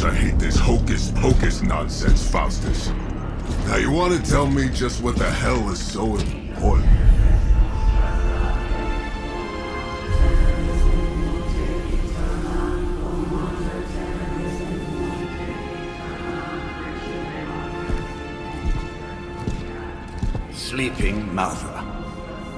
I hate this hocus-pocus nonsense, Faustus. Now you want to tell me just what the hell is so important? Sleeping Mother,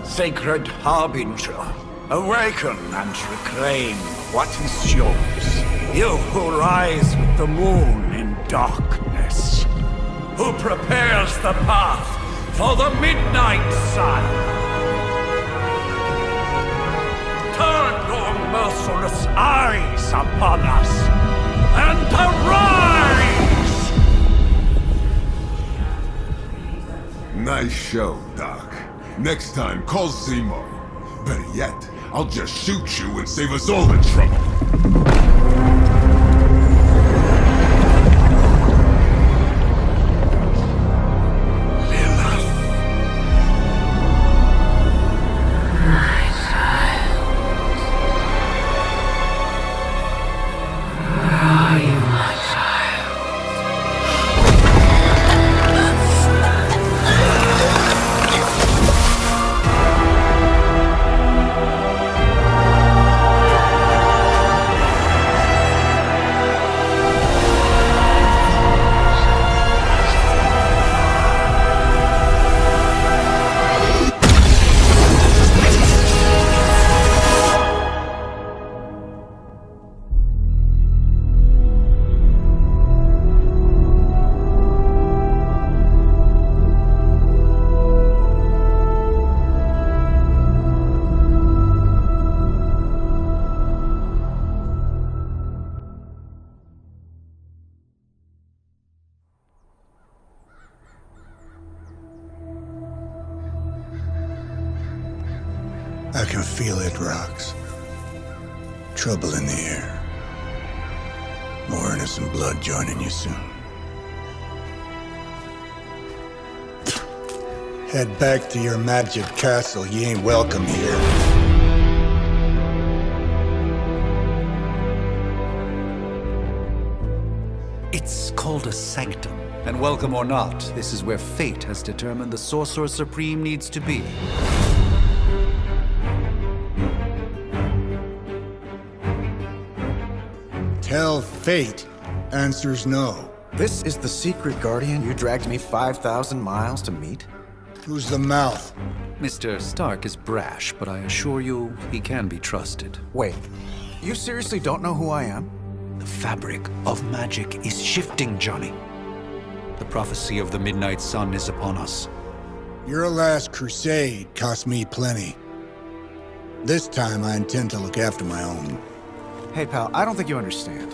sacred harbinger, awaken and reclaim what is yours. You who rise with the moon in darkness, who prepares the path for the midnight sun. Turn your merciless eyes upon us, and arise! Nice show, Doc. Next time, call Seymour. Better yet, I'll just shoot you and save us all the trouble. I can feel it, Rox. Trouble in the air. More innocent blood joining you soon. Head back to your magic castle. You ain't welcome here. It's called a sanctum. And welcome or not, this is where fate has determined the Sorcerer Supreme needs to be. Tell fate. Answer's no. This is the secret guardian you dragged me 5,000 miles to meet? Who's the mouth? Mr. Stark is brash, but I assure you, he can be trusted. Wait, you seriously don't know who I am? The fabric of magic is shifting, Johnny. The prophecy of the Midnight Sun is upon us. Your last crusade cost me plenty. This time I intend to look after my own. Hey pal, I don't think you understand.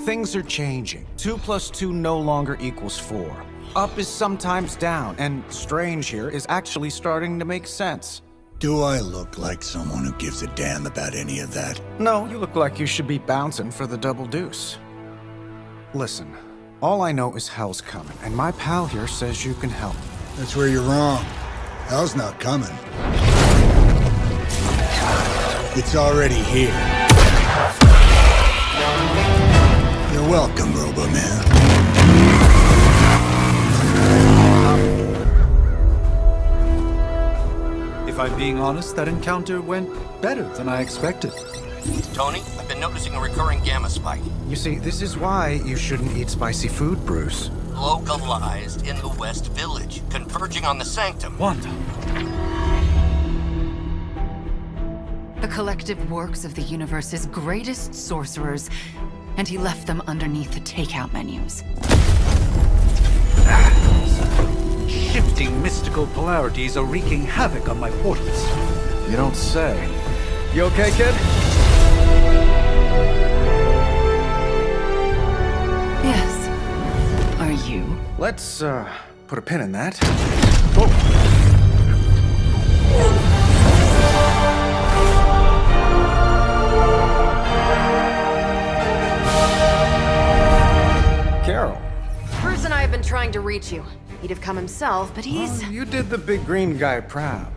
Things are changing. 2 + 2 no longer equals 4. Up is sometimes down, and strange here is actually starting to make sense. Do I look like someone who gives a damn about any of that? No, you look like you should be bouncing for the double deuce. Listen, all I know is hell's coming, and my pal here says you can help. That's where you're wrong. Hell's not coming. It's already here. You're welcome, Robo-Man. If I'm being honest, that encounter went better than I expected. Tony, I've been noticing a recurring gamma spike. You see, this is why you shouldn't eat spicy food, Bruce. Localized in the West Village, converging on the Sanctum. Wanda. The collective works of the universe's greatest sorcerers, and he left them underneath the takeout menus. Shifting mystical polarities are wreaking havoc on my portals. You don't say. You okay, kid? Yes. Are you? Let's, put a pin in that. Carol. Bruce and I have been trying to reach you. He'd have come himself, but he's... You did the big green guy proud.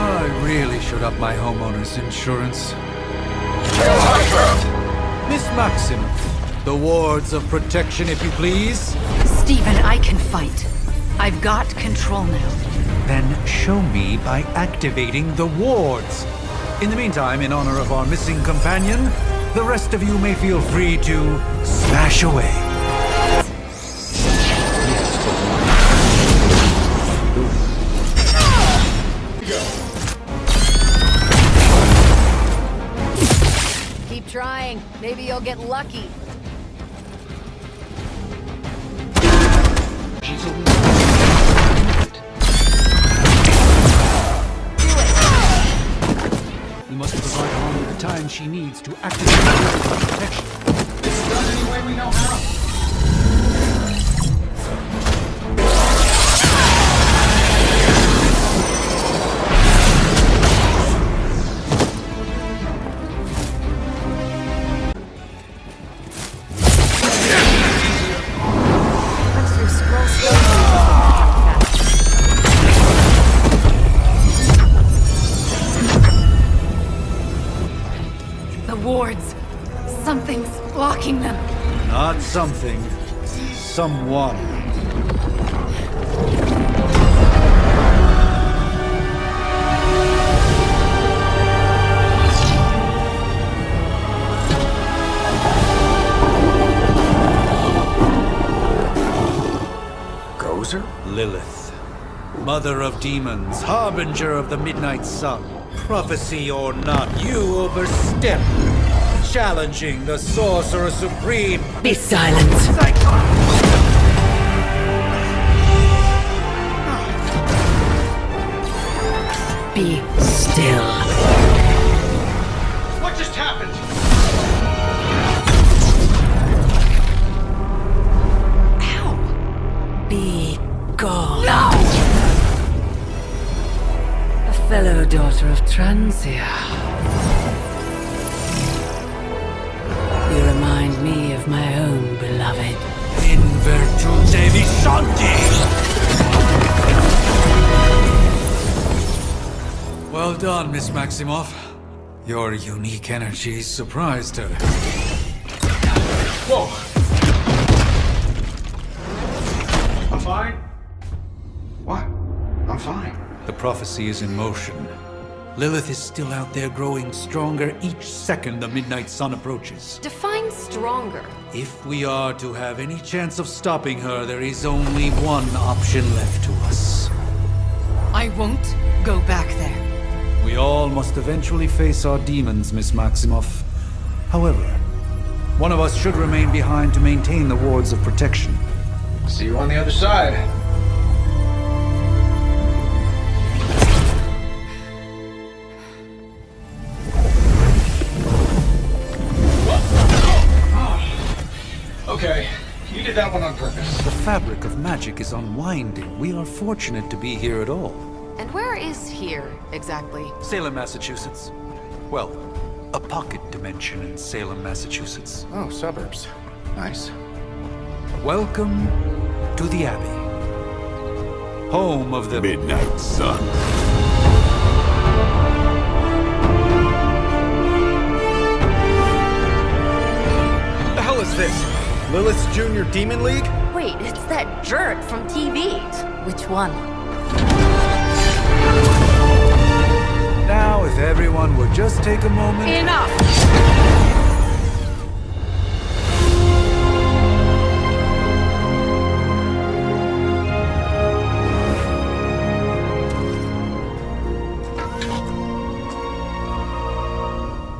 I really should up my homeowner's insurance. Kill Hydra! Miss Maximoff, the wards of protection, if you please. Stephen, I can fight. I've got control now. Then show me by activating the wards. In the meantime, in honor of our missing companion, the rest of you may feel free to smash away. Keep trying. Maybe you'll get lucky. We must provide her with the time she needs to activate the protection. It's done any way we know how. Once you scroll slowly, The wards. Something's blocking them. Not something. Someone. Gozer? Lilith. Mother of demons, harbinger of the midnight sun. Prophecy or not, you overstep. Challenging the Sorcerer Supreme. Be silent. Be still. What just happened? Be gone. No! A fellow daughter of Transia. You remind me of my own beloved. In virtute vishanti. Well done, Miss Maximoff. Your unique energy surprised her. Whoa! I'm fine. What? I'm fine. The prophecy is in motion. Lilith is still out there growing stronger each second the midnight sun approaches. define stronger. If we are to have any chance of stopping her, there is only one option left to us. I won't go back there. We all must eventually face our demons, Miss Maximoff. However, one of us should remain behind to maintain the wards of protection. See you on the other side. Okay, you did that one on purpose. The fabric of magic is unwinding. We are fortunate to be here at all. And where is here, exactly? Salem, Massachusetts. Well, a pocket dimension in Salem, Massachusetts. Oh, suburbs. Nice. Welcome to the Abbey. Home of the Midnight Sun. What the hell is this? Lilith's Junior Demon League? Wait, it's that jerk from TV. Which one? Now, if everyone would just take a moment. Enough!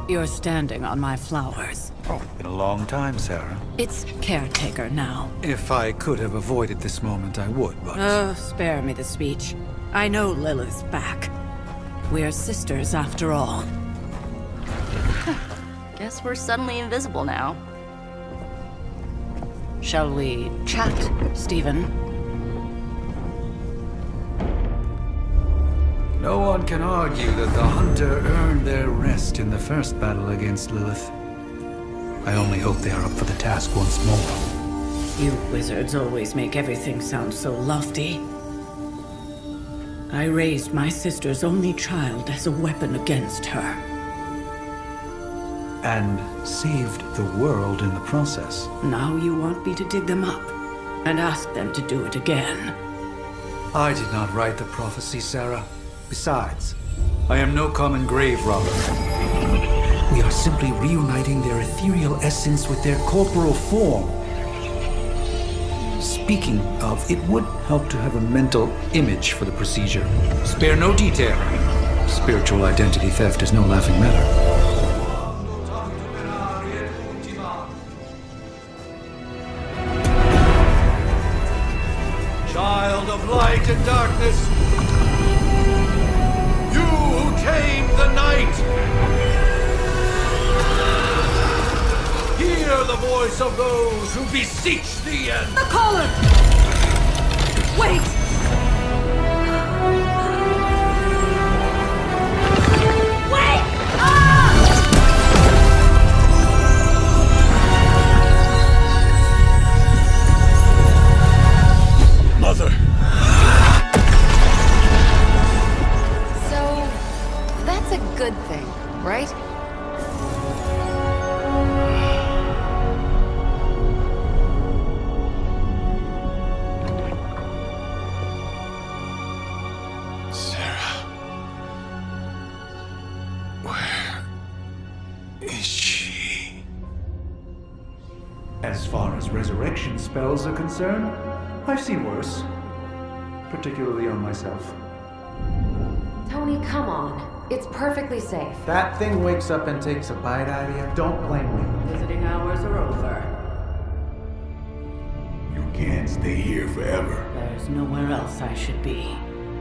You're standing on my flowers. Oh, been a long time, Sarah. It's caretaker now. If I could have avoided this moment, I would, but... Oh, spare me the speech. I know Lilith's back. We're sisters after all. Guess we're suddenly invisible now. Shall we chat, Stephen? No one can argue that the Hunter earned their rest in the first battle against Lilith. I only hope they are up for the task once more. You wizards always make everything sound so lofty. I raised my sister's only child as a weapon against her. And saved the world in the process. Now you want me to dig them up and ask them to do it again. I did not write the prophecy, Sarah. Besides, I am no common grave robber. We are simply reuniting their ethereal essence with their corporal form. Speaking of, it would help to have a mental image for the procedure. Spare no detail. Spiritual identity theft is no laughing matter. Child of light and darkness, you who tame the night, hear the voice of those who beseech thee and... The collar! Wait! Wait! Mother! So, that's a good thing, right? Sarah. Where is she? As far as resurrection spells are concerned, I've seen worse. Particularly on myself. Tony, come on. It's perfectly safe. That thing wakes up and takes a bite out of you. Don't blame me. Visiting hours are over. You can't stay here forever. There's nowhere else I should be.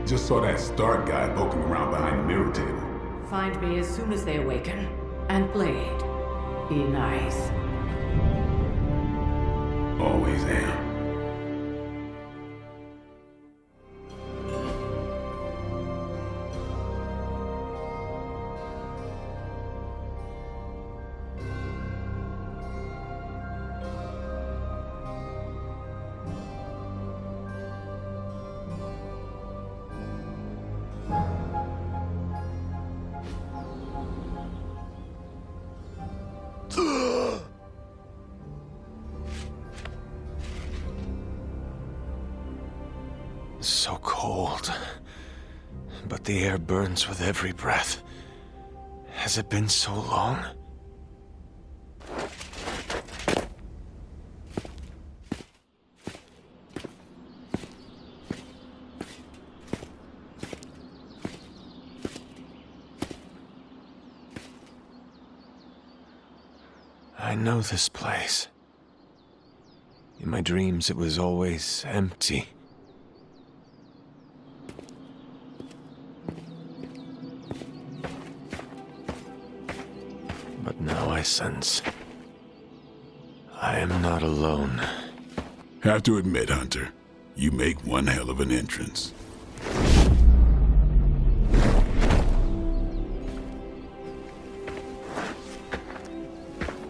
Just saw that Stark guy poking around behind the mirror table. Find me as soon as they awaken. And Blade, be nice. Always am. So cold. But the air burns with every breath. Has it been so long? I know this place. In my dreams, it was always empty. But now I sense I am not alone. Have to admit, Hunter, you make one hell of an entrance.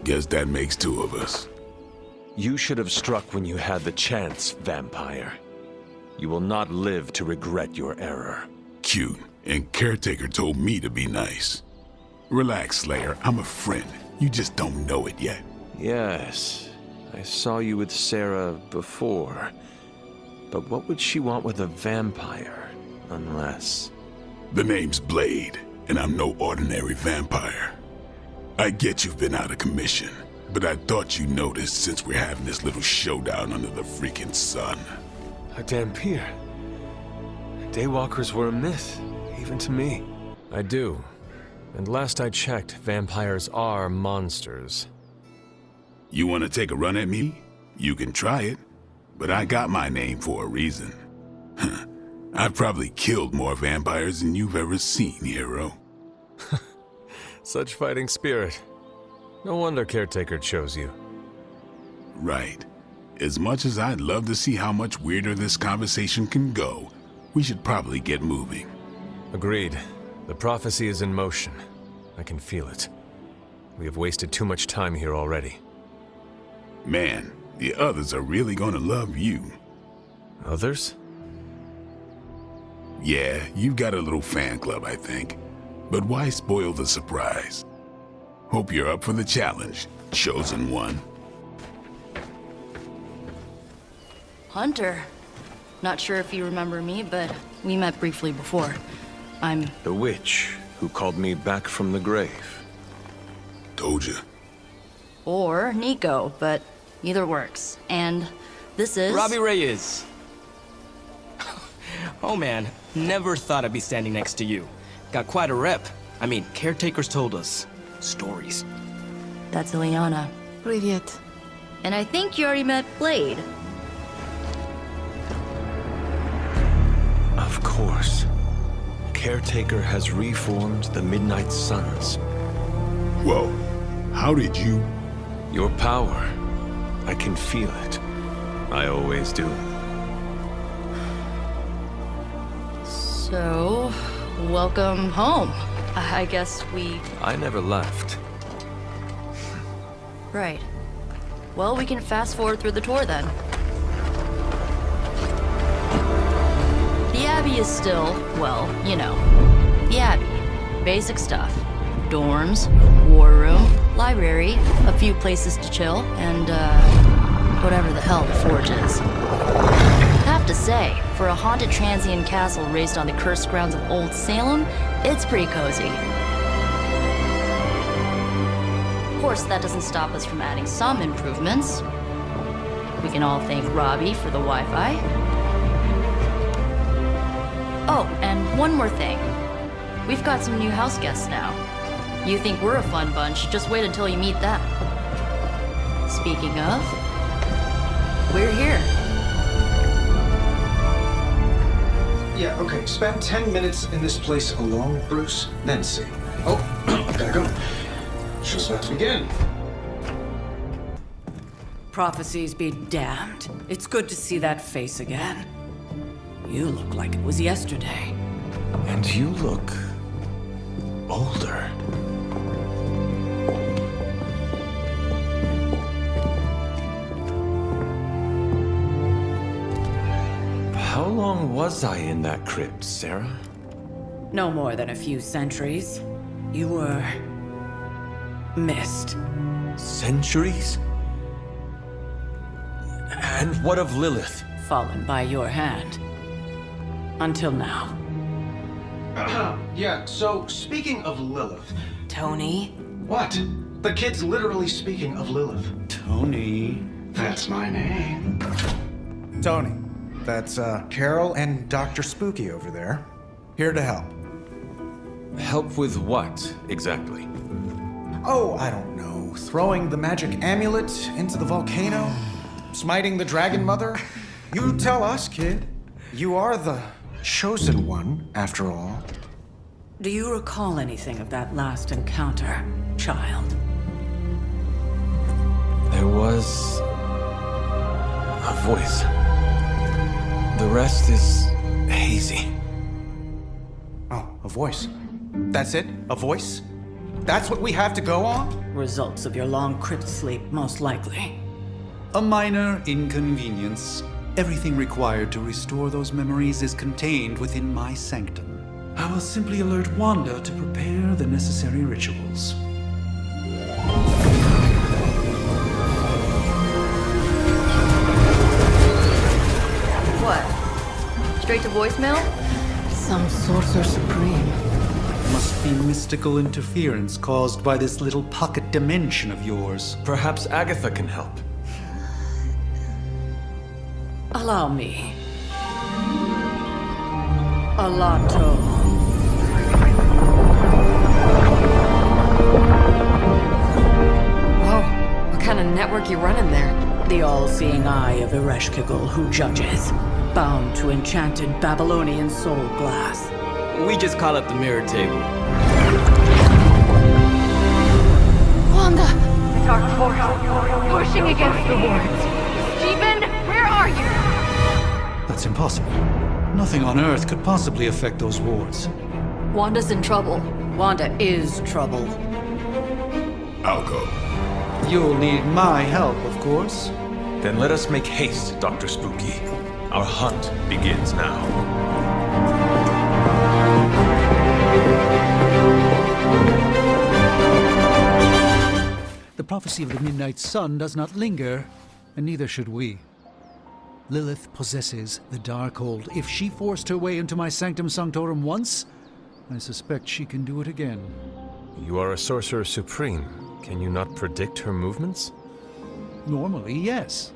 Guess that makes two of us. You should have struck when you had the chance, vampire. You will not live to regret your error. Cute, and Caretaker told me to be nice. Relax, Slayer, I'm a friend. You just don't know it yet. Yes, I saw you with Sarah before. But what would she want with a vampire, unless... The name's Blade, and I'm no ordinary vampire. I get you've been out of commission, but I thought you noticed since we're having this little showdown under the freaking sun. A Dampier. Daywalkers were a myth, even to me. I do. And last I checked, vampires are monsters. You want to take a run at me? You can try it, but I got my name for a reason. I've probably killed more vampires than you've ever seen, hero. Such fighting spirit. No wonder Caretaker chose you. Right. As much as I'd love to see how much weirder this conversation can go, we should probably get moving. Agreed. The prophecy is in motion. I can feel it. We have wasted too much time here already. Man, the others are really gonna love you. Others? Yeah, you've got a little fan club, I think. But why spoil the surprise? Hope you're up for the challenge, Chosen One. Hunter. Not sure if you remember me, but we met briefly before. I'm... The witch who called me back from the grave. Told ya. Or Nico, but either works. And this is... Robbie Reyes. Oh man, never thought I'd be standing next to you. Got quite a rep. I mean, caretakers told us stories. That's Ileana. Привет. And I think you already met Blade. Of course. Caretaker has reformed the Midnight Suns. Whoa, how did you... Your power. I can feel it. I always do. So, welcome home. I guess we... I never left. Right. Well, we can fast forward through the tour then. The Abbey is still, well, you know, the Abbey. Basic stuff. Dorms, war room, library, a few places to chill, and, whatever the hell the Forge is. Have to say, for a haunted transient castle raised on the cursed grounds of Old Salem, it's pretty cozy. Of course, that doesn't stop us from adding some improvements. We can all thank Robbie for the Wi-Fi. Oh, and one more thing. We've got some new house guests now. You think we're a fun bunch, just wait until you meet them. Speaking of, we're here. Yeah, okay. Spend 10 minutes in this place alone, Bruce, then see. Oh, gotta go. Show's about to begin. Prophecies be damned. It's good to see that face again. You look like it was yesterday. And you look... older. How long was I in that crypt, Sarah? No more than a few centuries. You were... missed. Centuries? And what of Lilith? Fallen by your hand. Until now. Yeah, so speaking of Lilith... Tony? What? The kid's literally speaking of Lilith. Tony. That's my name. Tony. That's, Carol and Dr. Spooky over there. Here to help. Help with what, exactly? Oh, I don't know. Throwing the magic amulet into the volcano? Smiting the Dragon Mother? You tell us, kid. You are the chosen one, after all. Do you recall anything of that last encounter, child? There was... a voice. The rest is hazy. Oh, a voice. That's it? A voice? That's what we have to go on? Results of your long crypt sleep, most likely. A minor inconvenience. Everything required to restore those memories is contained within my sanctum. I will simply alert Wanda to prepare the necessary rituals. What? Straight to voicemail? Some sorcerer supreme. Must be mystical interference caused by this little pocket dimension of yours. Perhaps Agatha can help. Allow me. Alato. Whoa, what kind of network you running there? The all-seeing eye of Ereshkigal who judges. Bound to enchanted Babylonian soul glass. We just call it the mirror table. Wanda! Dark force, pushing against the wards. Stephen, where are you? That's impossible. Nothing on Earth could possibly affect those wards. Wanda's in trouble. Wanda is trouble. I'll go. You'll need my help, of course. Then let us make haste, Dr. Spooky. Our hunt begins now. prophecy of the Midnight Sun does not linger, and neither should we. Lilith possesses the Darkhold. If she forced her way into my Sanctum Sanctorum once, I suspect she can do it again. You are a Sorcerer Supreme. Can you not predict her movements? Normally, yes.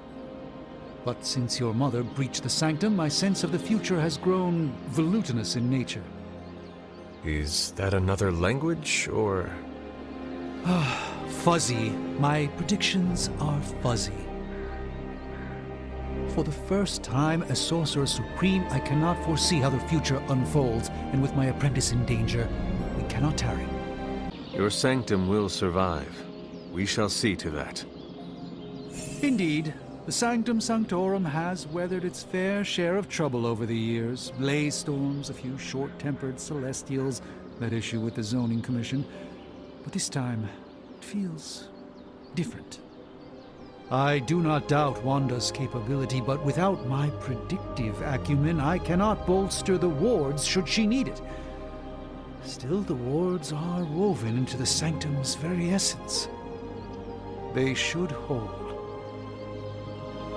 But since your mother breached the Sanctum, my sense of the future has grown volutinous in nature. Is that another language, or...? Fuzzy. My predictions are fuzzy. For the first time as Sorcerer Supreme, I cannot foresee how the future unfolds, and with my apprentice in danger, we cannot tarry. Your sanctum will survive. We shall see to that. Indeed, the Sanctum Sanctorum has weathered its fair share of trouble over the years. Blaze storms, a few short-tempered celestials that issue with the Zoning Commission. But this time, it feels different. I do not doubt Wanda's capability, but without my predictive acumen, I cannot bolster the wards should she need it. Still, the wards are woven into the Sanctum's very essence. They should hold.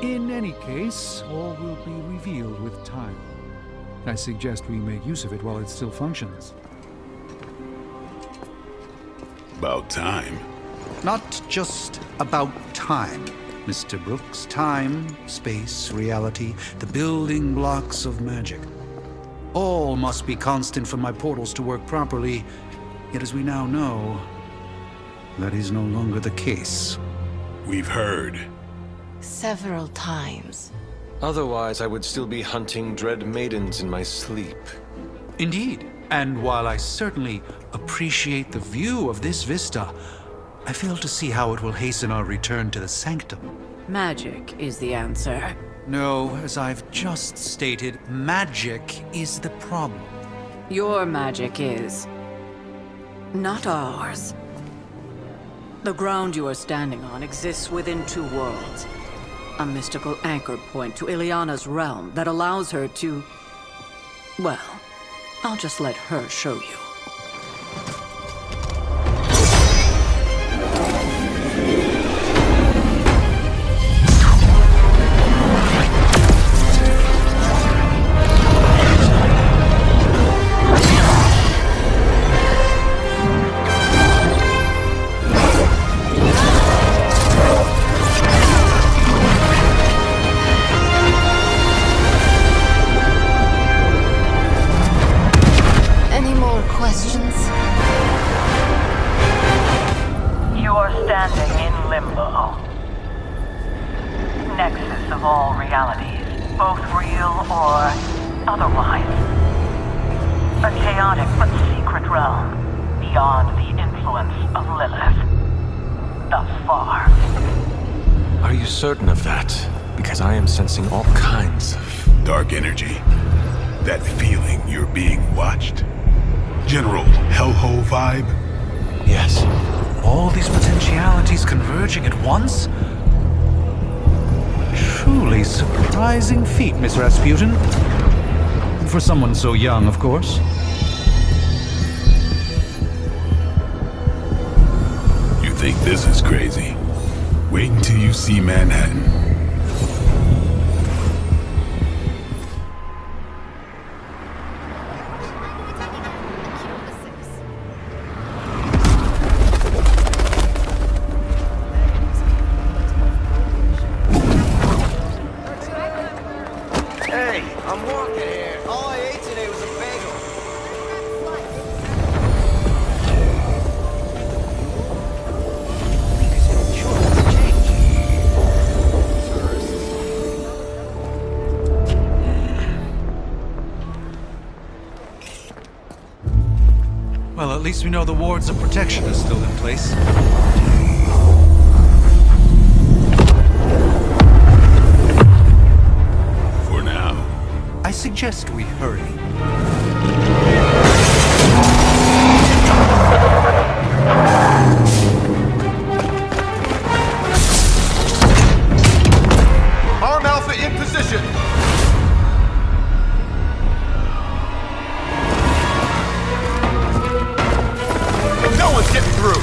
In any case, all will be revealed with time. I suggest we make use of it while it still functions. About time. Not just about time, Mr. Brooks. Time, space, reality, the building blocks of magic. All must be constant for my portals to work properly, yet as we now know, that is no longer the case. We've heard. Several times. Otherwise, I would still be hunting dread maidens in my sleep. Indeed. And while I certainly appreciate the view of this vista, I fail to see how it will hasten our return to the Sanctum. Magic is the answer. No, as I've just stated, magic is the problem. Your magic is not ours. The ground you are standing on exists within two worlds. A mystical anchor point to Ileana's realm that allows her to... Well, I'll just let her show you. Certain of that, because I am sensing all kinds of... dark energy. That feeling you're being watched. General hellhole vibe. Yes. All these potentialities converging at once? Truly surprising feat, Miss Rasputin. For someone so young, of course. You think this is crazy? Wait until you see Manhattan. Hey, I'm walking here. All I ate today was a bagel. Well, at least we know the wards of protection are still in place. For now. I suggest we hurry. Arm Alpha in position. No one's getting through.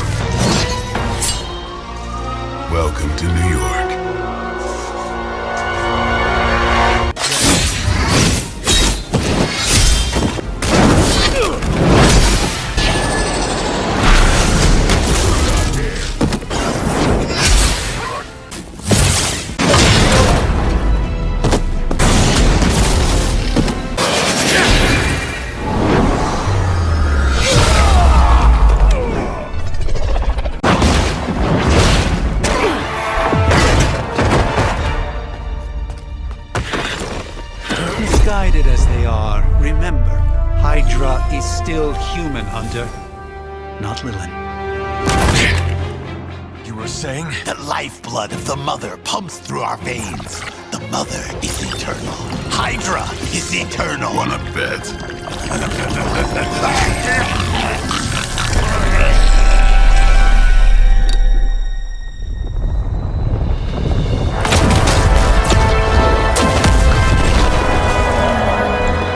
misguided as they are, remember, Hydra is still human, Hunter. Not Lilin. You were saying? The lifeblood of the Mother pumps through our veins. The Mother is eternal. Hydra is eternal. Wanna bet?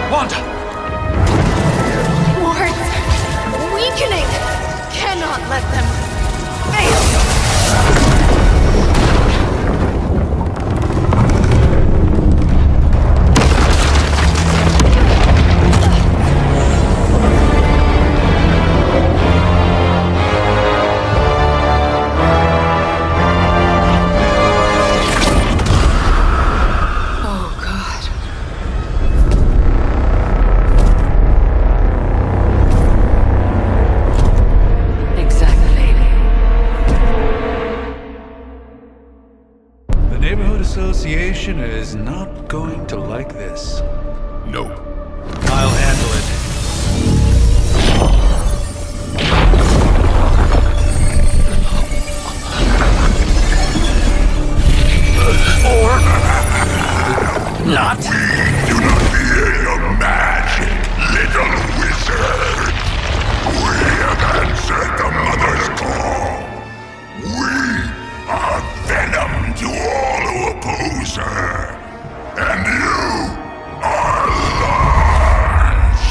Wanda! Wards! Weakening! Cannot let them fail! Association is not going to like this. Nope. I'll handle it. Or not. We do not fear your magic, little wizard. We have answered the Mother's call. We are venom to all who oppose her. And you are large.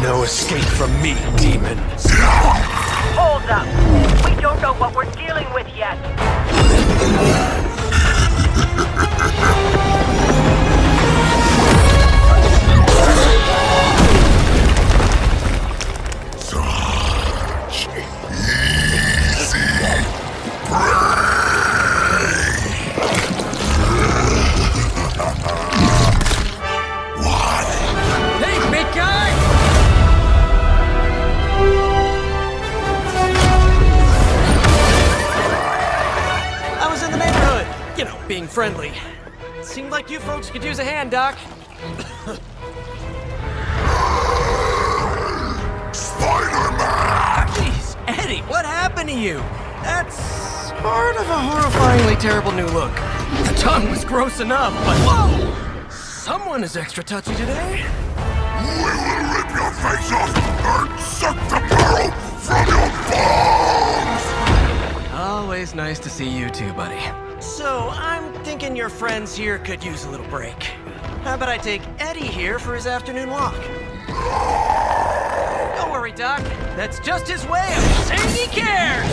No escape from me, demon. Hold up. We don't know what we're dealing with yet. Such easy prey. What? Hey, big guy! I was in the neighborhood. You know, being friendly. Seemed like you folks could use a hand, Doc. Spider-Man! Jeez, Eddie, what happened to you? That's sort of a horrifyingly terrible new look. The tongue was gross enough, but whoa! Someone is extra touchy today. We will rip your face off and suck the marrow from your bones! Always nice to see you too, buddy. So, I'm thinking your friends here could use a little break. How about I take Eddie here for his afternoon walk? Don't worry, Doc. That's just his way of saying he cares!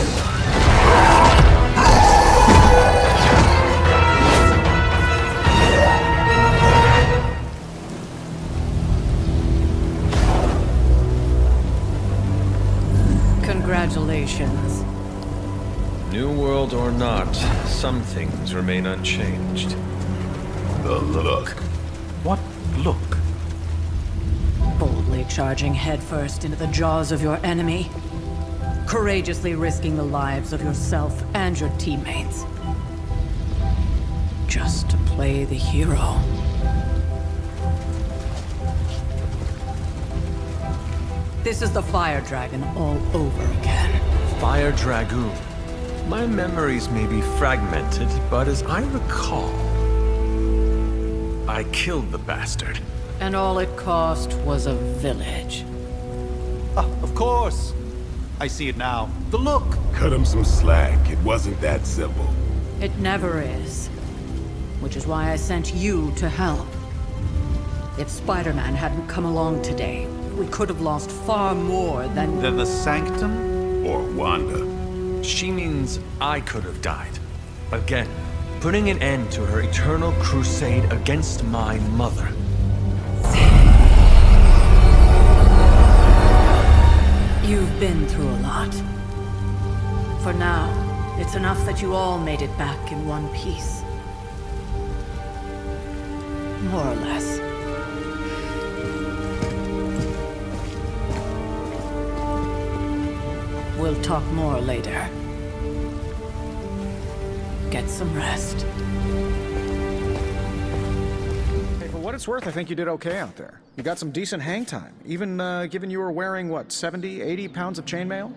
Congratulations. New world or not, some things remain unchanged. The look. What look? Boldly charging headfirst into the jaws of your enemy. Courageously risking the lives of yourself and your teammates. Just to play the hero. This is the Fire Dragon all over again. Fire Dragoon. My memories may be fragmented, but as I recall, I killed the bastard. And all it cost was a village. Of course. I see it now. The look. Cut him some slack. It wasn't that simple. It never is. Which is why I sent you to help. If Spider-Man hadn't come along today, we could have lost far more than the Sanctum? Or Wanda. She means I could have died. Again. putting an end to her eternal crusade against my mother. You've been through a lot. For now, it's enough that you all made it back in one piece. More or less. We'll talk more later. Get some rest. Hey, for what it's worth, I think you did okay out there. You got some decent hang time, even given you were wearing, what, 70, 80 pounds of chainmail?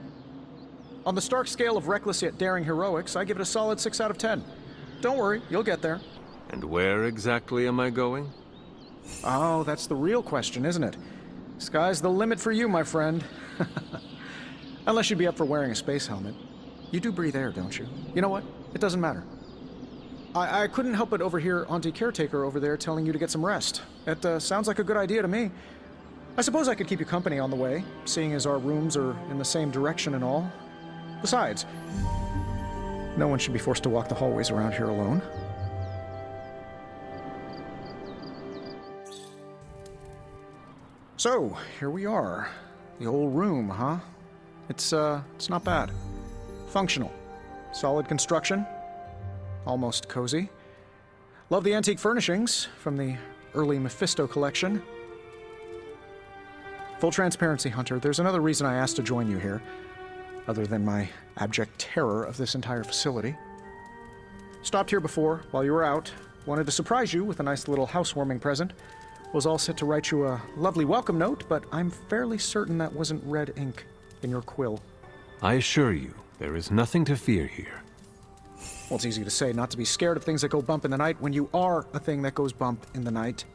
On the Stark scale of reckless yet daring heroics, I give it a solid 6 out of 10. Don't worry, you'll get there. And where exactly am I going? Oh, that's the real question, isn't it? Sky's the limit for you, my friend. Unless you'd be up for wearing a space helmet. You do breathe air, don't you? You know what? It doesn't matter. I couldn't help but overhear Auntie Caretaker over there telling you to get some rest. It sounds like a good idea to me. I suppose I could keep you company on the way, seeing as our rooms are in the same direction and all. Besides, no one should be forced to walk the hallways around here alone. So, here we are. The old room, huh? It's not bad. Functional. Solid construction. Almost cozy. Love the antique furnishings from the early Mephisto collection. Full transparency, Hunter, there's another reason I asked to join you here, other than my abject terror of this entire facility. Stopped here before, while you were out. Wanted to surprise you with a nice little housewarming present. Was all set to write you a lovely welcome note, but I'm fairly certain that wasn't red ink in your quill. I assure you, there is nothing to fear here. Well, it's easy to say not to be scared of things that go bump in the night when you are a thing that goes bump in the night.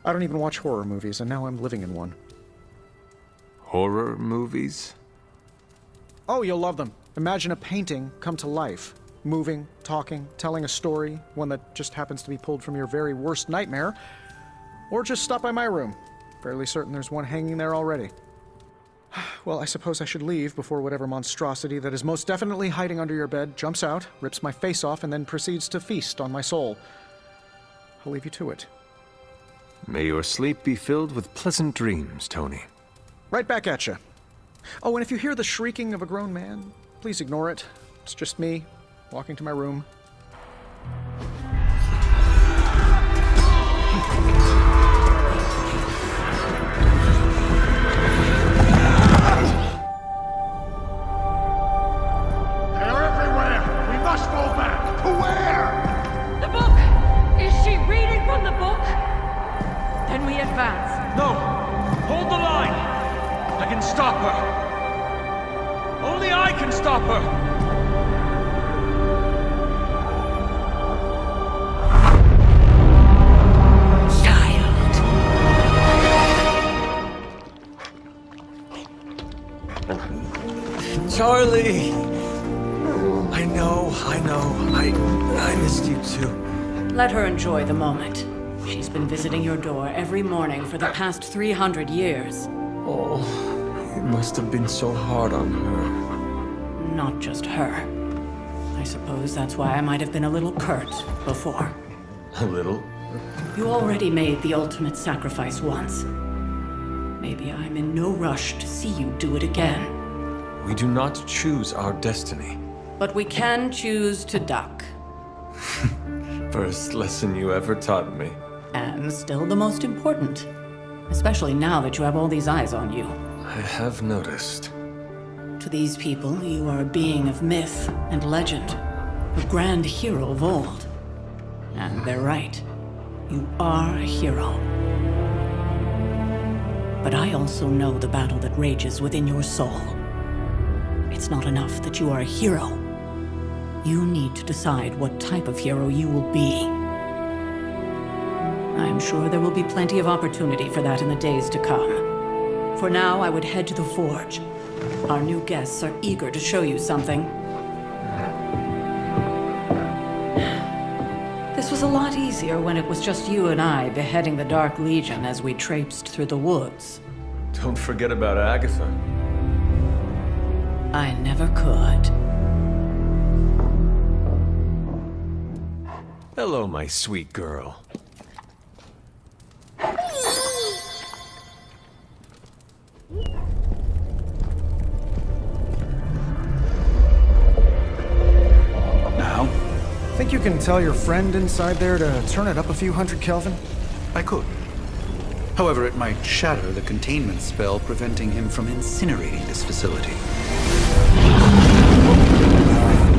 I don't even watch horror movies, and now I'm living in one. Horror movies? Oh, you'll love them. Imagine a painting come to life. Moving, talking, telling a story, one that just happens to be pulled from your very worst nightmare. Or just stop by my room. Fairly certain there's one hanging there already. Well, I suppose I should leave before whatever monstrosity that is most definitely hiding under your bed jumps out, rips my face off, and then proceeds to feast on my soul. I'll leave you to it. May your sleep be filled with pleasant dreams, Tony. Right back at you. Oh, and if you hear the shrieking of a grown man, please ignore it. It's just me, walking to my room. They're everywhere! We must go back! To where? The book! Is she reading from the book? Then we advance. No! Hold the line! I can stop her! Only I can stop her! Charlie! I know. I missed you too. Let her enjoy the moment. She's been visiting your door every morning for the past 300 years. Oh, it must have been so hard on her. Not just her. I suppose that's why I might have been a little curt before. A little? You already made the ultimate sacrifice once. Maybe I'm in no rush to see you do it again. We do not choose our destiny. But we can choose to duck. First lesson you ever taught me. And still the most important. Especially now that you have all these eyes on you. I have noticed. To these people, you are a being of myth and legend. A grand hero of old. And they're right. You are a hero. But I also know the battle that rages within your soul. It's not enough that you are a hero. You need to decide what type of hero you will be. I'm sure there will be plenty of opportunity for that in the days to come. For now, I would head to the Forge. Our new guests are eager to show you something. This was a lot easier when it was just you and I beheading the Dark Legion as we traipsed through the woods. Don't forget about Agatha. I never could. Hello, my sweet girl. Now? Think you can tell your friend inside there to turn it up a few hundred Kelvin? I could. However, it might shatter the containment spell preventing him from incinerating this facility.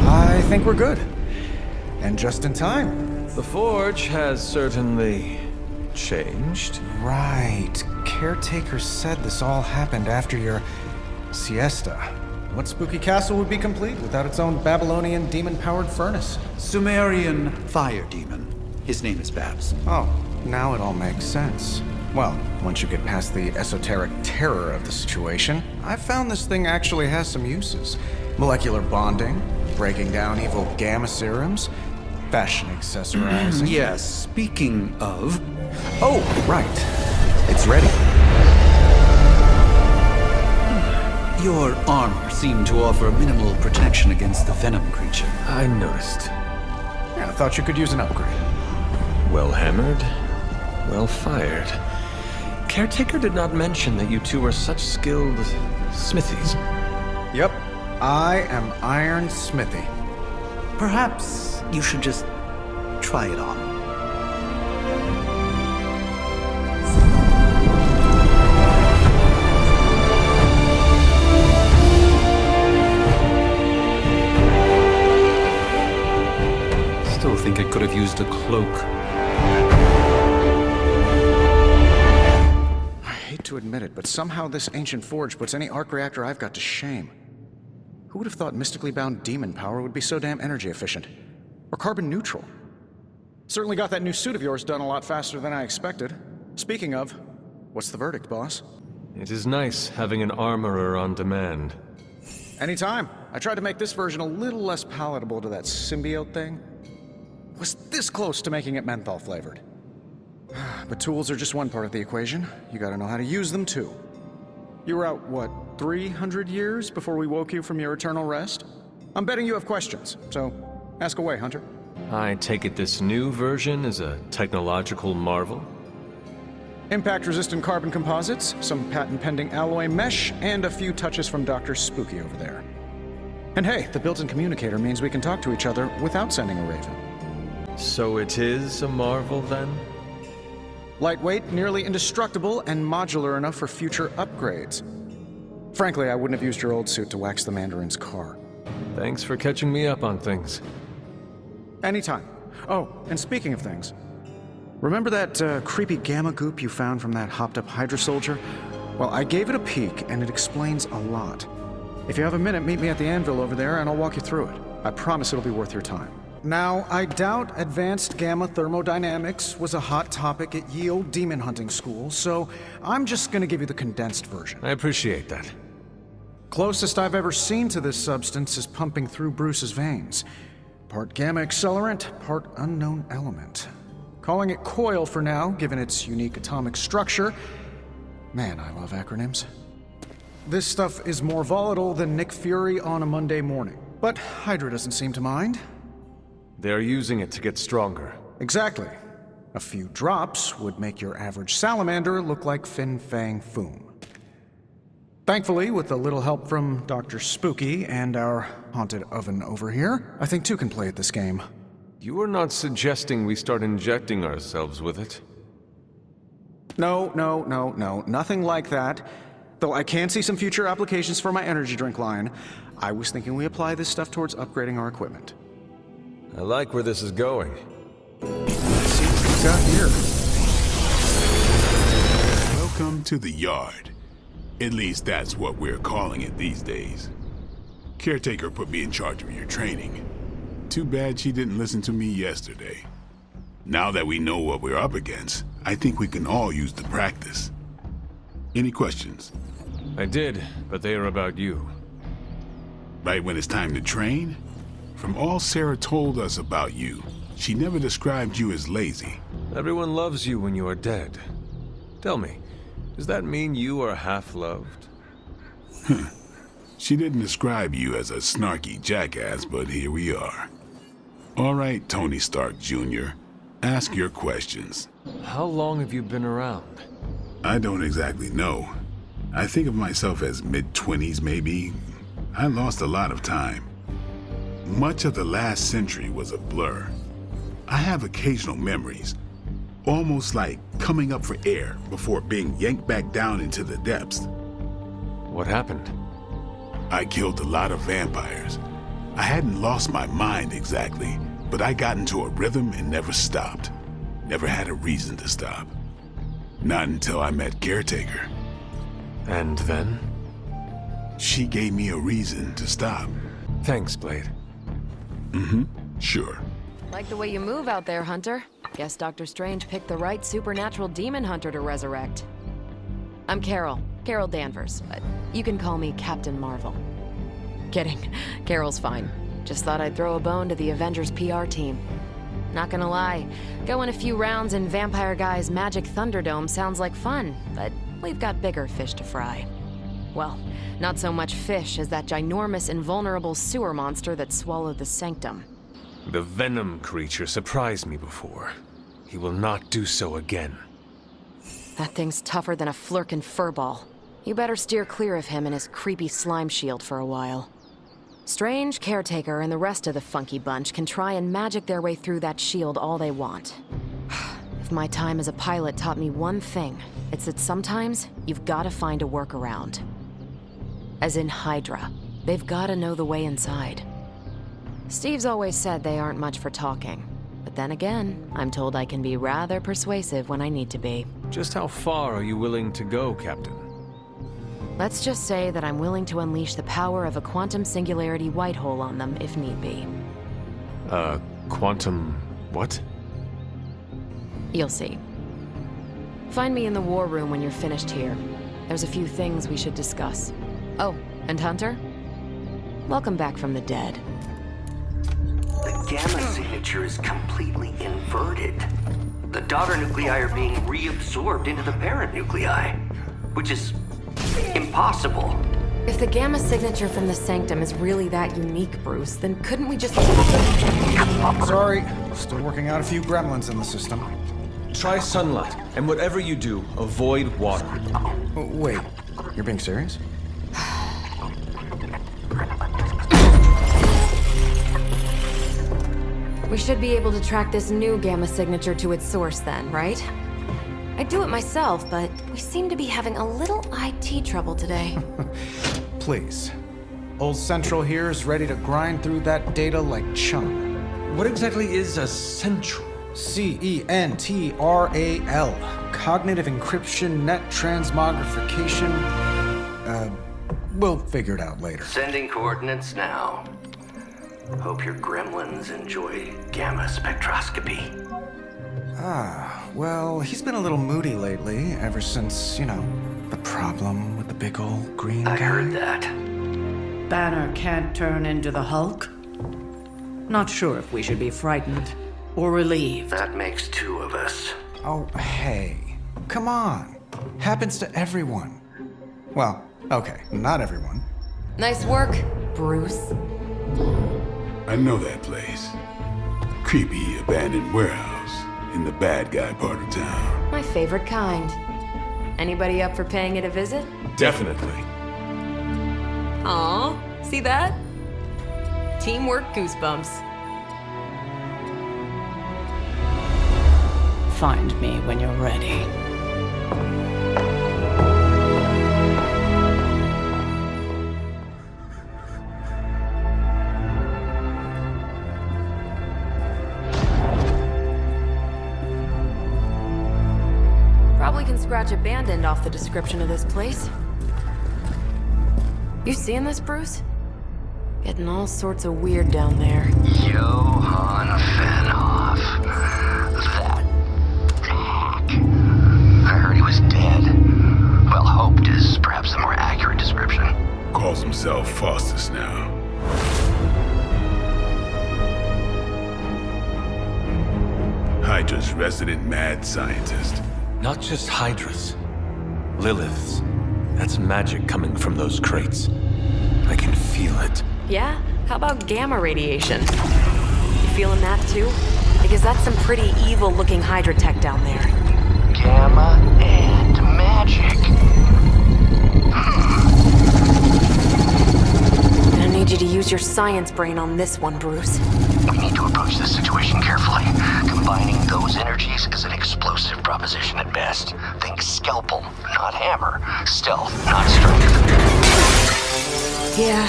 I think we're good. And just in time. The Forge has certainly changed. Right. Caretaker said this all happened after your siesta. What spooky castle would be complete without its own Babylonian demon-powered furnace? Sumerian fire demon. His name is Babs. Oh, now it all makes sense. Well, once you get past the esoteric terror of the situation, I've found this thing actually has some uses. Molecular bonding, breaking down evil gamma serums, fashion accessorizing. Yes, speaking of... Oh, right. It's ready. Your armor seemed to offer minimal protection against the venom creature. I noticed. Yeah, I thought you could use an upgrade. Well hammered, well fired. Caretaker did not mention that you two are such skilled smithies. Yep, I am Iron Smithy. Perhaps you should just try it on. Still think it could have used a cloak. I hate to admit it, but somehow this ancient forge puts any arc reactor I've got to shame. Who would have thought mystically bound demon power would be so damn energy efficient? Or carbon neutral? Certainly got that new suit of yours done a lot faster than I expected. Speaking of, what's the verdict, boss? It is nice having an armorer on demand. Anytime. I tried to make this version a little less palatable to that symbiote thing. Was this close to making it menthol flavored. But tools are just one part of the equation. You gotta know how to use them too. You were out, what, 300 years before we woke you from your eternal rest? I'm betting you have questions, so ask away, Hunter. I take it this new version is a technological marvel? Impact-resistant carbon composites, some patent-pending alloy mesh, and a few touches from Dr. Spooky over there. And hey, the built-in communicator means we can talk to each other without sending a raven. So it is a marvel, then? Lightweight, nearly indestructible, and modular enough for future upgrades. Frankly, I wouldn't have used your old suit to wax the Mandarin's car. Thanks for catching me up on things. Anytime. Oh, and speaking of things, remember that creepy gamma goop you found from that hopped-up Hydra soldier? Well, I gave it a peek, and it explains a lot. If you have a minute, meet me at the anvil over there, and I'll walk you through it. I promise it'll be worth your time. Now, I doubt advanced gamma thermodynamics was a hot topic at ye old demon hunting school, so I'm just gonna give you the condensed version. I appreciate that. Closest I've ever seen to this substance is pumping through Bruce's veins. Part gamma accelerant, part unknown element. Calling it coil for now, given its unique atomic structure. Man, I love acronyms. This stuff is more volatile than Nick Fury on a Monday morning. But Hydra doesn't seem to mind. They're using it to get stronger. Exactly. A few drops would make your average salamander look like Fin Fang Foom. Thankfully, with a little help from Dr. Spooky and our haunted oven over here, I think two can play at this game. You are not suggesting we start injecting ourselves with it? No, nothing like that. Though I can see some future applications for my energy drink line, I was thinking we apply this stuff towards upgrading our equipment. I like where this is going. Let's see what we've got here. Welcome to the yard. At least that's what we're calling it these days. Caretaker put me in charge of your training. Too bad she didn't listen to me yesterday. Now that we know what we're up against, I think we can all use the practice. Any questions? I did, but they are about you. Right when it's time to train? From all Sarah told us about you, she never described you as lazy. Everyone loves you when you are dead. Tell me, does that mean you are half-loved? She didn't describe you as a snarky jackass, but here we are. All right, Tony Stark Jr. Ask your questions. How long have you been around? I don't exactly know. I think of myself as mid-20s, maybe. I lost a lot of time. Much of the last century was a blur. I have occasional memories, almost like coming up for air before being yanked back down into the depths. What happened? I killed a lot of vampires. I hadn't lost my mind exactly, but I got into a rhythm and never stopped. Never had a reason to stop. Not until I met Caretaker. And then? She gave me a reason to stop. Thanks, Blade. Mm-hmm, sure. Like the way you move out there, Hunter. Guess Dr. Strange picked the right supernatural demon hunter to resurrect. I'm Carol Danvers, but you can call me Captain Marvel. Kidding, Carol's fine. Just thought I'd throw a bone to the Avengers PR team. Not gonna lie, going a few rounds in Vampire Guy's Magic Thunderdome sounds like fun, but we've got bigger fish to fry. Well, not so much fish as that ginormous invulnerable sewer monster that swallowed the Sanctum. The Venom creature surprised me before. He will not do so again. That thing's tougher than a flirkin' furball. You better steer clear of him and his creepy slime shield for a while. Strange, Caretaker, and the rest of the funky bunch can try and magic their way through that shield all they want. If my time as a pilot taught me one thing, it's that sometimes you've gotta find a workaround. As in Hydra. They've gotta know the way inside. Steve's always said they aren't much for talking. But then again, I'm told I can be rather persuasive when I need to be. Just how far are you willing to go, Captain? Let's just say that I'm willing to unleash the power of a quantum singularity white hole on them if need be. Quantum... what? You'll see. Find me in the war room when you're finished here. There's a few things we should discuss. Oh, and Hunter? Welcome back from the dead. The gamma signature is completely inverted. The daughter nuclei are being reabsorbed into the parent nuclei, which is impossible. If the gamma signature from the Sanctum is really that unique, Bruce, then couldn't we just... Sorry, still working out a few gremlins in the system. Try sunlight, and whatever you do, avoid water. Wait, you're being serious? We should be able to track this new gamma signature to its source then, right? I'd do it myself, but we seem to be having a little IT trouble today. Please. Old Central here is ready to grind through that data like chum. What exactly is a central? CENTRAL. Cognitive encryption, net transmogrification. We'll figure it out later. Sending coordinates now. Hope your gremlins enjoy gamma spectroscopy. Well, he's been a little moody lately, ever since, the problem with the big old green guy. I heard that. Banner can't turn into the Hulk? Not sure if we should be frightened or relieved. That makes two of us. Oh, hey. Come on. Happens to everyone. Well, okay, not everyone. Nice work, Bruce. I know that place. Creepy abandoned warehouse in the bad guy part of town. My favorite kind. Anybody up for paying it a visit? Definitely. Aw, see that? Teamwork goosebumps. Find me when you're ready. Probably can scratch abandoned off the description of this place. You seeing this, Bruce? Getting all sorts of weird down there. Johann Fenhoff. That hack. I heard he was dead. Well, hoped is perhaps the more accurate description. Calls himself Faustus now. Hydra's resident mad scientist. Not just Hydras. Liliths. That's magic coming from those crates. I can feel it. Yeah? How about gamma radiation? You feeling that too? Because that's some pretty evil-looking Hydra tech down there. Gamma and magic. I need you to use your science brain on this one, Bruce. We need to approach this situation carefully. Combining those energies is an explosive proposition at best. Think scalpel, not hammer. Stealth, not strength. Yeah,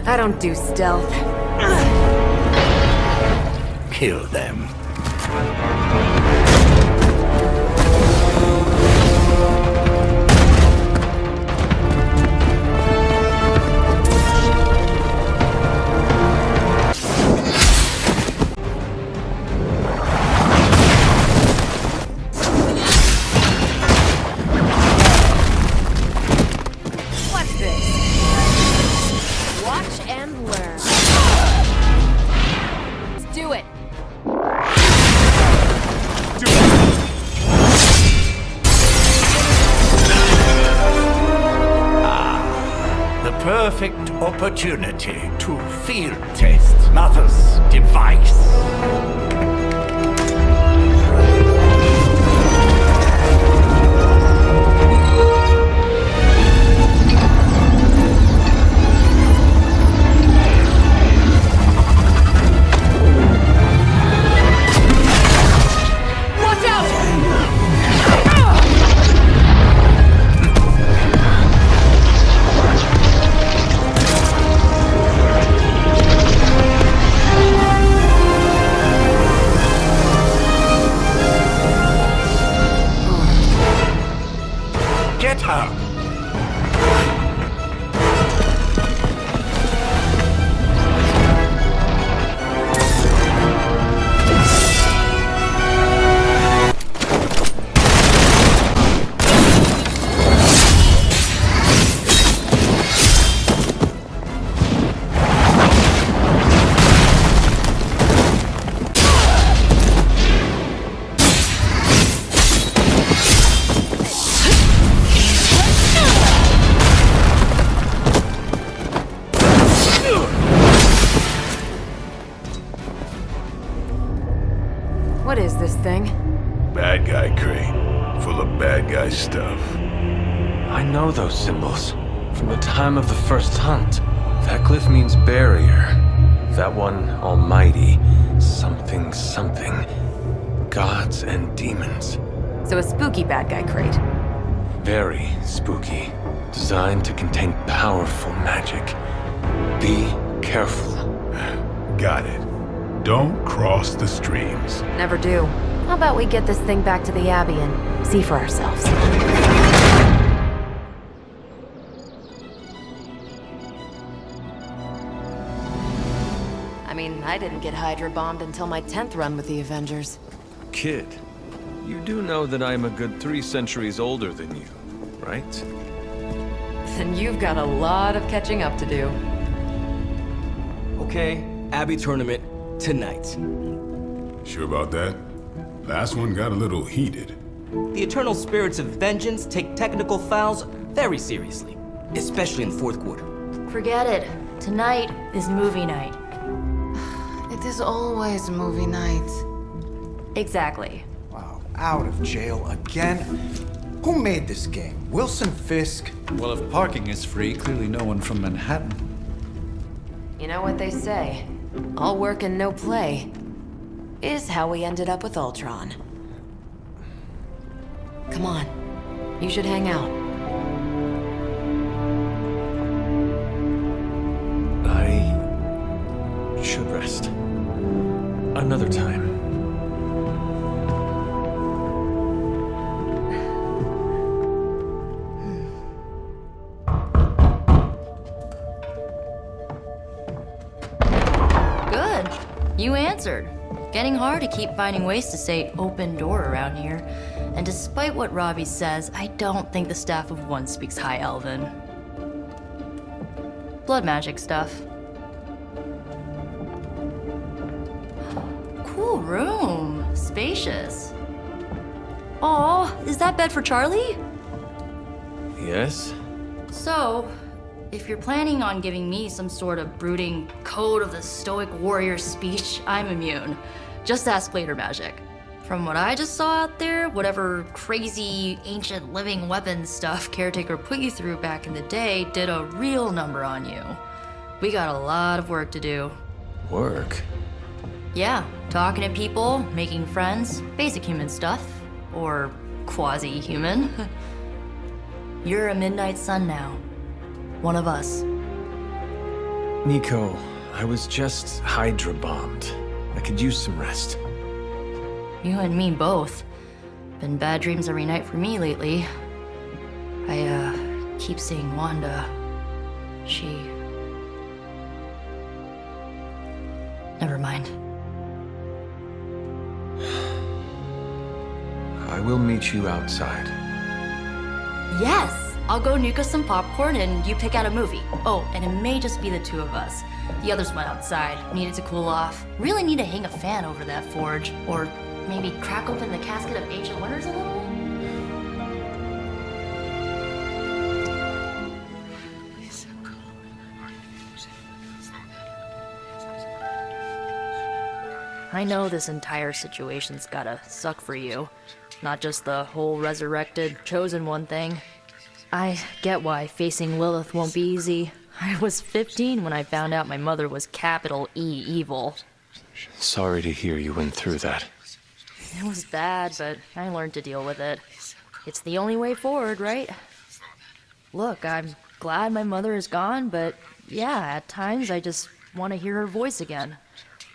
I don't do stealth. Kill them. What's this? Watch and learn. Let's do it. The perfect opportunity to field test Mother's device. Watch out! Get her! What is this thing? Bad guy crate, full of bad guy stuff. I know those symbols from the time of the first hunt. That glyph means barrier. That one, almighty. Something, something. Gods and demons. So a spooky bad guy crate. Very spooky. Designed to contain powerful magic. Be careful. Got it. Don't cross the streams. Never do. How about we get this thing back to the Abbey and see for ourselves? I mean, I didn't get Hydra bombed until my 10th run with the Avengers. Kid, you do know that I am a good 3 centuries older than you, right? Then you've got a lot of catching up to do. Okay, Abbey tournament tonight. Sure about that? Last one got a little heated. The eternal spirits of vengeance take technical fouls very seriously, especially in the fourth quarter. Forget it. Tonight is movie night. It is always movie night. Exactly. Wow, out of jail again? Who made this game? Wilson Fisk? Well, if parking is free, clearly no one from Manhattan. You know what they say? All work and no play is how we ended up with Ultron. Come on, you should hang out. I should rest. Another time. Good. You answered. Getting hard to keep finding ways to say open door around here. And despite what Robbie says, I don't think the staff of one speaks High Elven. Blood magic stuff. Cool room. Spacious. Aw, is that bed for Charlie? Yes? So, If you're planning on giving me some sort of brooding code of the stoic warrior speech, I'm immune. Just ask later, Magic. From what I just saw out there, whatever crazy ancient living weapons stuff Caretaker put you through back in the day did a real number on you. We got a lot of work to do. Work? Yeah, talking to people, making friends, basic human stuff. Or quasi-human. You're a Midnight Sun now. One of us. Nico, I was just Hydra bombed. I could use some rest. You and me both. Been bad dreams every night for me lately. I keep seeing Wanda. She... Never mind. I will meet you outside. Yes! I'll go nuke us some popcorn and you pick out a movie. Oh, and it may just be the two of us. The others went outside, needed to cool off. Really need to hang a fan over that forge. Or maybe crack open the casket of ancient wonders a little? I know this entire situation's gotta suck for you. Not just the whole resurrected, chosen one thing. I get why facing Lilith won't be easy. I was 15 when I found out my mother was capital E evil. Sorry to hear you went through that. It was bad, but I learned to deal with it. It's the only way forward, right? Look, I'm glad my mother is gone, but yeah, at times I just want to hear her voice again.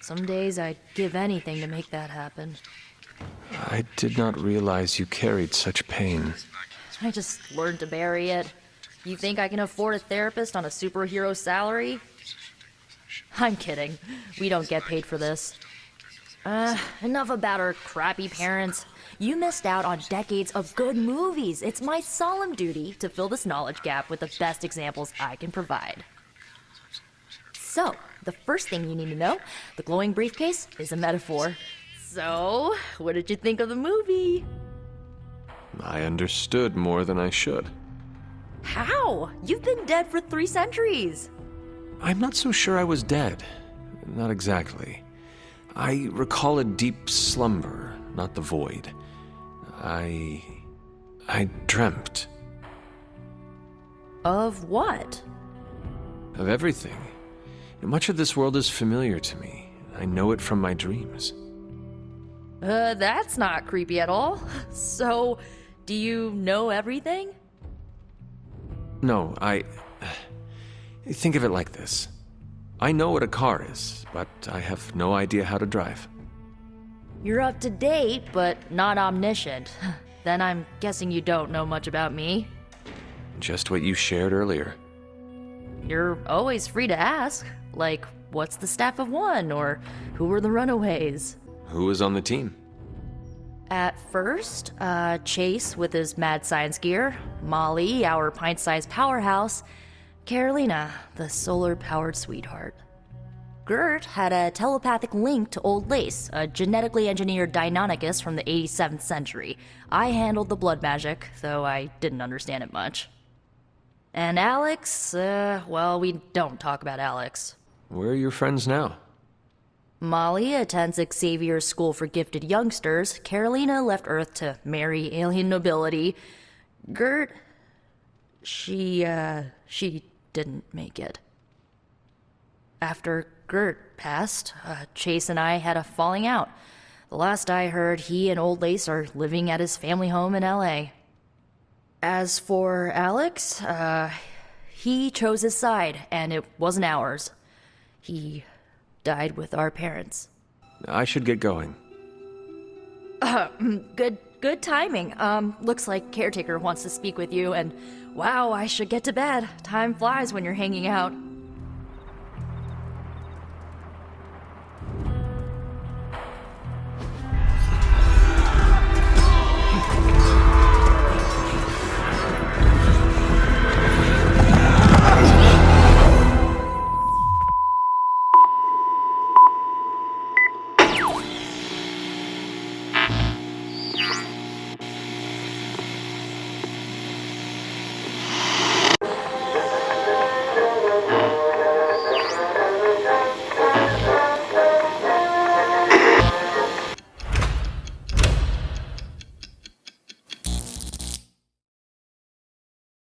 Some days I'd give anything to make that happen. I did not realize you carried such pain. I just learned to bury it. You think I can afford a therapist on a superhero salary? I'm kidding. We don't get paid for this. Enough about our crappy parents. You missed out on decades of good movies. It's my solemn duty to fill this knowledge gap with the best examples I can provide. So, the first thing you need to know, the glowing briefcase is a metaphor. So, what did you think of the movie? I understood more than I should. How? You've been dead for 3 centuries. I'm not so sure I was dead. Not exactly. I recall a deep slumber, not the void. I dreamt. Of what? Of everything. Much of this world is familiar to me. I know it from my dreams. That's not creepy at all. So, do you know everything? No, think of it like this. I know what a car is, but I have no idea how to drive. You're up to date, but not omniscient. Then I'm guessing you don't know much about me. Just what you shared earlier. You're always free to ask. Like, what's the staff of one? Or who were the runaways? Who was on the team? At first, Chase with his mad science gear, Molly, our pint-sized powerhouse, Carolina, the solar-powered sweetheart. Gert had a telepathic link to Old Lace, a genetically engineered Deinonychus from the 87th century. I handled the blood magic, though I didn't understand it much. And Alex, well, we don't talk about Alex. Where are your friends now? Molly attends Xavier's School for Gifted Youngsters. Carolina left Earth to marry alien nobility. Gert... She didn't make it. After Gert passed, Chase and I had a falling out. The last I heard, he and Old Lace are living at his family home in L.A. As for Alex, he chose his side, and it wasn't ours. He died with our parents. I should get going. Good timing. Looks like Caretaker wants to speak with you, and wow, I should get to bed. Time flies when you're hanging out.